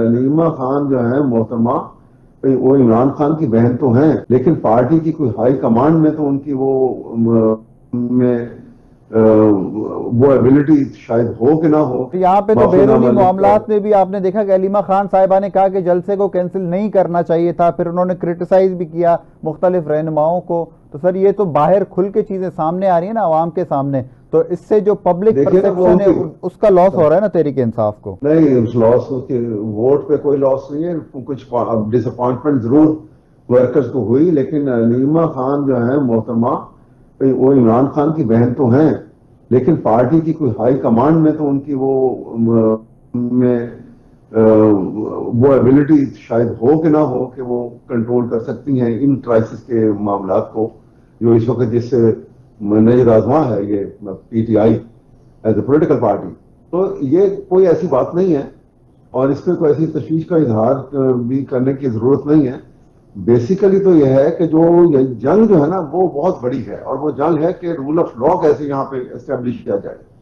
نعیمہ خان جو ہے محترمہ، وہ عمران خان کی بہن تو ہیں، لیکن پارٹی کی کوئی ہائی کمانڈ میں تو ان کی وہ ایبلٹی شاید ہو کہ نہ ہو۔ یہاں پہ تو موقع بیرونی نامہ معاملات میں بھی آپ نے دیکھا کہ علیمہ خان صاحبہ نے کہا کہ جلسے کو کینسل نہیں کرنا چاہیے تھا، پھر انہوں نے کرٹیسائز بھی کیا مختلف رہنماؤں کو۔ تو سر یہ تو باہر کھل کے چیزیں سامنے آ رہی ہیں نا عوام کے سامنے، تو اس سے جو پبلک پرسیپشن ہے اس کا لاس ہو رہا ہے نا تحریک انصاف کو۔ نہیں، اس لاس کے ووٹ پہ کوئی لاس نہیں ہے، کچھ ڈس اپوائنٹمنٹ ضرور ورکرز کو ہوئی، لیکن نعیمہ خان جو ہے محترمہ، وہ عمران خان کی بہن تو ہیں، لیکن پارٹی کی کوئی ہائی کمانڈ میں تو ان کی وہ ایبلٹی شاید ہو کہ نہ ہو کہ وہ کنٹرول کر سکتی ہیں ان کرائسس کے معاملات کو، جو اس وقت جس سے نظر آزما ہے یہ P T I as a political party. تو یہ کوئی ایسی بات نہیں ہے اور اس میں کوئی ایسی تشویش کا اظہار بھی کرنے کی ضرورت نہیں ہے۔ بیسیکلی تو یہ ہے کہ جو جنگ جو ہے نا وہ بہت بڑی ہے، اور وہ جنگ ہے کہ رول آف لا کیسے یہاں پہ اسٹیبلش کیا جائے۔